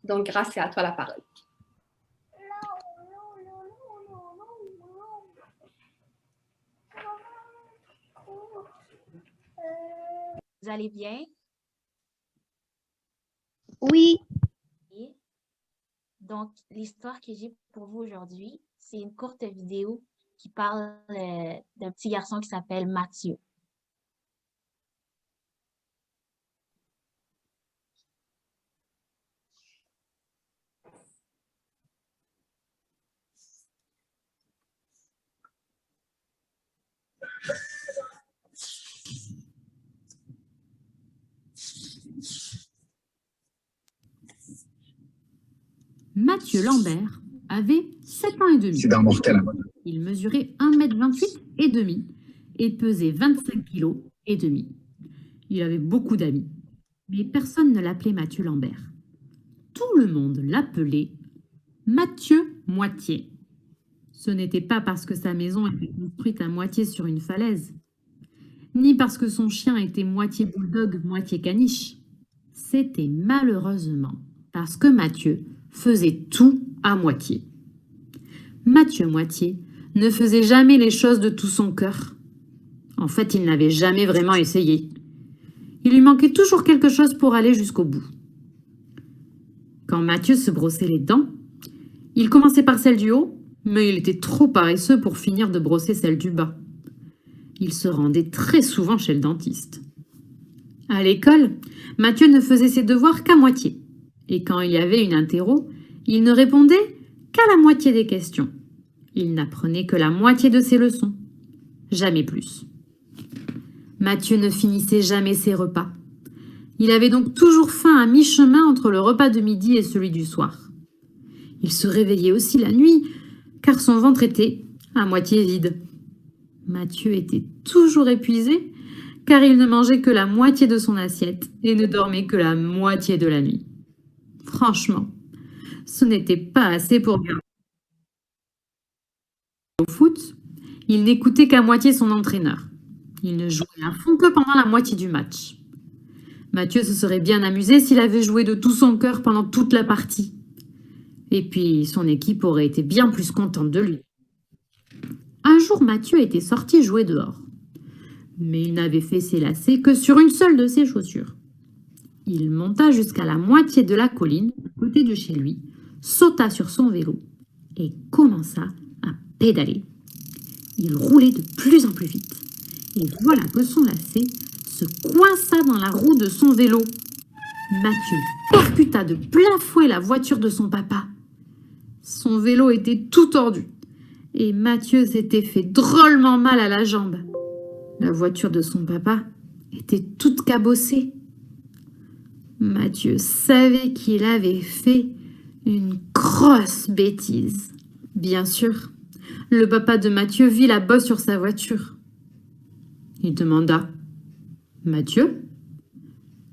Donc, Grâce, c'est à toi la parole. Vous allez bien? Oui. Et donc, l'histoire que j'ai pour vous aujourd'hui, c'est une courte vidéo qui parle d'un petit garçon qui s'appelle Mathieu. Mathieu Lambert avait 7 ans et demi. C'est d'un mortel. Il mesurait 1,28 m et demi et pesait 25 kg et demi. Il avait beaucoup d'amis, mais personne ne l'appelait Mathieu Lambert. Tout le monde l'appelait Mathieu Moitié. Ce n'était pas parce que sa maison était construite à moitié sur une falaise, ni parce que son chien était moitié bulldog, moitié caniche. C'était malheureusement parce que Mathieu faisait tout à moitié. Mathieu Moitié ne faisait jamais les choses de tout son cœur. En fait, il n'avait jamais vraiment essayé. Il lui manquait toujours quelque chose pour aller jusqu'au bout. Quand Mathieu se brossait les dents, il commençait par celle du haut, mais il était trop paresseux pour finir de brosser celle du bas. Il se rendait très souvent chez le dentiste. À l'école, Mathieu ne faisait ses devoirs qu'à moitié. Et quand il y avait une interro, il ne répondait qu'à la moitié des questions. Il n'apprenait que la moitié de ses leçons. Jamais plus. Mathieu ne finissait jamais ses repas. Il avait donc toujours faim à mi-chemin entre le repas de midi et celui du soir. Il se réveillait aussi la nuit, car son ventre était à moitié vide. Mathieu était toujours épuisé, car il ne mangeait que la moitié de son assiette et ne dormait que la moitié de la nuit. Franchement, ce n'était pas assez pour garder. Au foot, il n'écoutait qu'à moitié son entraîneur. Il ne jouait à fond que pendant la moitié du match. Mathieu se serait bien amusé s'il avait joué de tout son cœur pendant toute la partie. Et puis, son équipe aurait été bien plus contente de lui. Un jour, Mathieu était sorti jouer dehors. Mais il n'avait fait ses lacets que sur une seule de ses chaussures. Il monta jusqu'à la moitié de la colline, à côté de chez lui, sauta sur son vélo et commença à pédaler. Il roulait de plus en plus vite. Et voilà que son lacet se coinça dans la roue de son vélo. Mathieu percuta de plein fouet la voiture de son papa. Son vélo était tout tordu et Mathieu s'était fait drôlement mal à la jambe. La voiture de son papa était toute cabossée. Mathieu savait qu'il avait fait une grosse bêtise. Bien sûr, le papa de Mathieu vit la bosse sur sa voiture. Il demanda : « Mathieu,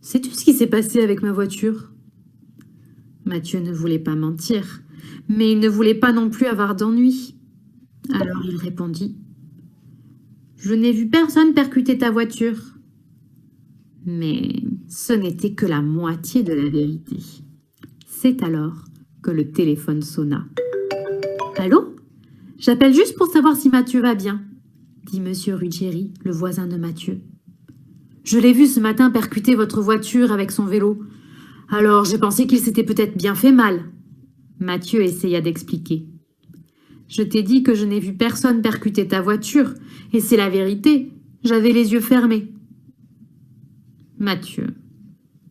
sais-tu ce qui s'est passé avec ma voiture ?» Mathieu ne voulait pas mentir, mais il ne voulait pas non plus avoir d'ennui. Alors il répondit : « Je n'ai vu personne percuter ta voiture. » Mais ce n'était que la moitié de la vérité. C'est alors que le téléphone sonna. « Allô ? J'appelle juste pour savoir si Mathieu va bien, » dit Monsieur Ruggieri, le voisin de Mathieu. « Je l'ai vu ce matin percuter votre voiture avec son vélo. Alors j'ai pensé qu'il s'était peut-être bien fait mal. » Mathieu essaya d'expliquer. « Je t'ai dit que je n'ai vu personne percuter ta voiture, et c'est la vérité. J'avais les yeux fermés. » « Mathieu,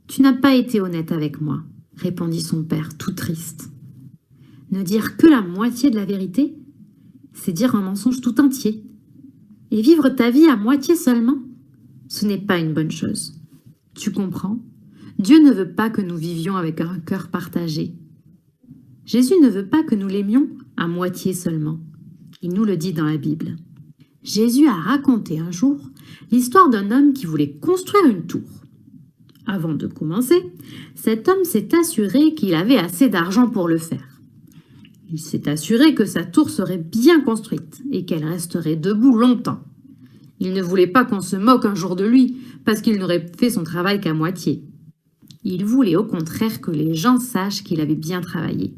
tu n'as pas été honnête avec moi, » répondit son père, tout triste. « Ne dire que la moitié de la vérité, c'est dire un mensonge tout entier. Et vivre ta vie à moitié seulement, ce n'est pas une bonne chose. Tu comprends ? Dieu ne veut pas que nous vivions avec un cœur partagé. Jésus ne veut pas que nous l'aimions à moitié seulement. Il nous le dit dans la Bible. Jésus a raconté un jour l'histoire d'un homme qui voulait construire une tour. Avant de commencer, cet homme s'est assuré qu'il avait assez d'argent pour le faire. Il s'est assuré que sa tour serait bien construite et qu'elle resterait debout longtemps. Il ne voulait pas qu'on se moque un jour de lui parce qu'il n'aurait fait son travail qu'à moitié. Il voulait au contraire que les gens sachent qu'il avait bien travaillé.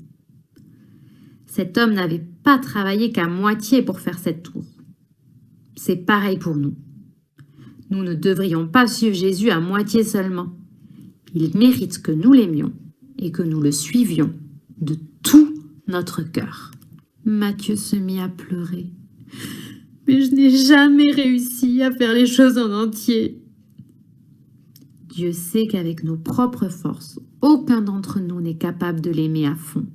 Cet homme n'avait pas travaillé qu'à moitié pour faire cette tour. C'est pareil pour nous. Nous ne devrions pas suivre Jésus à moitié seulement. Il mérite que nous l'aimions et que nous le suivions de tout notre cœur. Matthieu se mit à pleurer. Mais je n'ai jamais réussi à faire les choses en entier. Dieu sait qu'avec nos propres forces, aucun d'entre nous n'est capable de l'aimer à fond.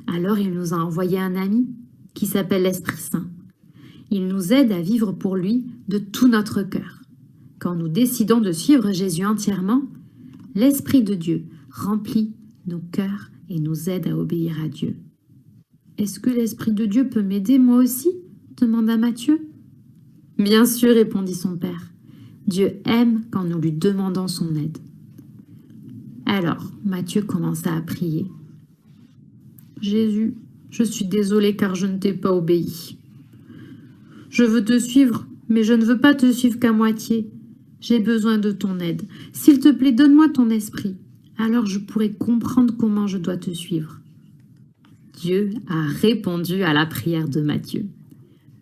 Alors il nous a envoyé un ami qui s'appelle l'Esprit Saint. Il nous aide à vivre pour lui de tout notre cœur. Quand nous décidons de suivre Jésus entièrement, l'Esprit de Dieu remplit nos cœurs et nous aide à obéir à Dieu. « Est-ce que l'Esprit de Dieu peut m'aider moi aussi ?» demanda Matthieu. « Bien sûr, répondit son père. Dieu aime quand nous lui demandons son aide. » Alors, Matthieu commença à prier. « Jésus, je suis désolé car je ne t'ai pas obéi. Je veux te suivre, mais je ne veux pas te suivre qu'à moitié. J'ai besoin de ton aide. S'il te plaît, donne-moi ton esprit. Alors je pourrai comprendre comment je dois te suivre. » Dieu a répondu à la prière de Matthieu.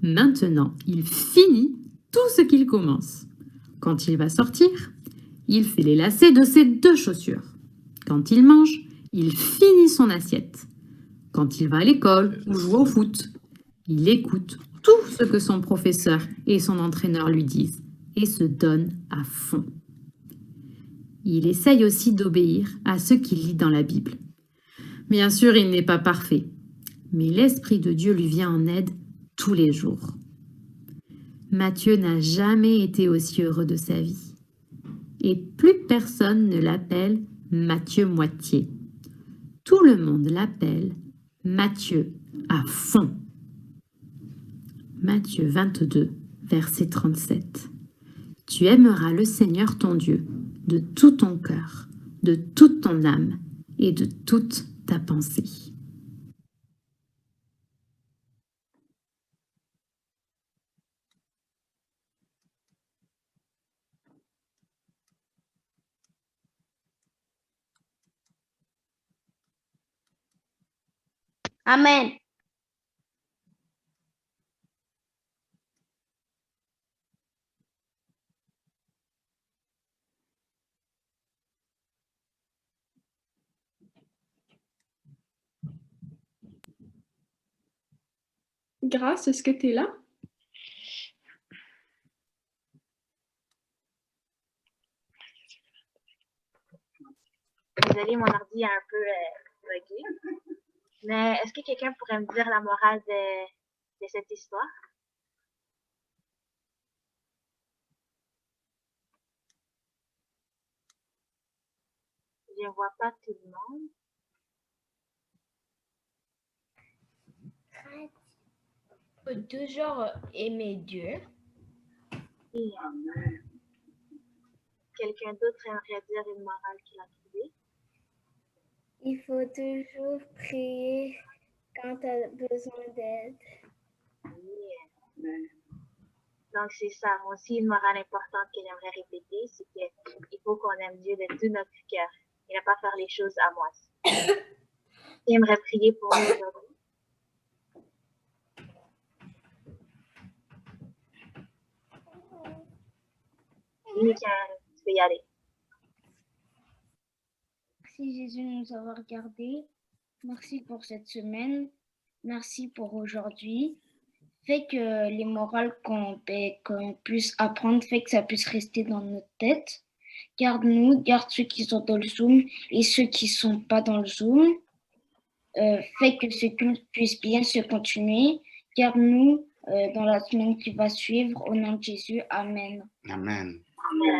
Maintenant, il finit tout ce qu'il commence. Quand il va sortir, il fait les lacets de ses 2 chaussures. Quand il mange, il finit son assiette. Quand il va à l'école ou joue au foot, il écoute tout ce que son professeur et son entraîneur lui disent et se donne à fond. Il essaye aussi d'obéir à ce qu'il lit dans la Bible. Bien sûr, il n'est pas parfait, mais l'Esprit de Dieu lui vient en aide tous les jours. Matthieu n'a jamais été aussi heureux de sa vie. Et plus personne ne l'appelle Matthieu moitié. Tout le monde l'appelle Matthieu à fond. Matthieu 22, verset 37. Tu aimeras le Seigneur ton Dieu de tout ton cœur, de toute ton âme et de toute ta pensée. Amen. Grâce, est-ce que tu es là? Désolée, mon ordi est un peu buggé. Mais est-ce que quelqu'un pourrait me dire la morale de cette histoire? Je ne vois pas tout le monde. On peut toujours aimer Dieu. Et quelqu'un d'autre aimerait dire une morale qu'il a trouvée? Il faut toujours prier quand tu as besoin d'aide. Donc, c'est ça. Moi aussi, une morale importante que j'aimerais répéter, c'est qu'il faut qu'on aime Dieu de tout notre cœur et ne pas faire les choses à moitié. J'aimerais prier pour nous aujourd'hui. Michael, tu peux y aller. Merci Jésus de nous avoir gardés. Merci pour cette semaine. Merci pour aujourd'hui. Fait que les morales qu'on puisse apprendre, fait que ça puisse rester dans notre tête. Garde-nous, garde ceux qui sont dans le Zoom et ceux qui ne sont pas dans le Zoom. Fait que ce culte puisse bien se continuer. Garde-nous dans la semaine qui va suivre. Au nom de Jésus, Amen. Amen. Amen.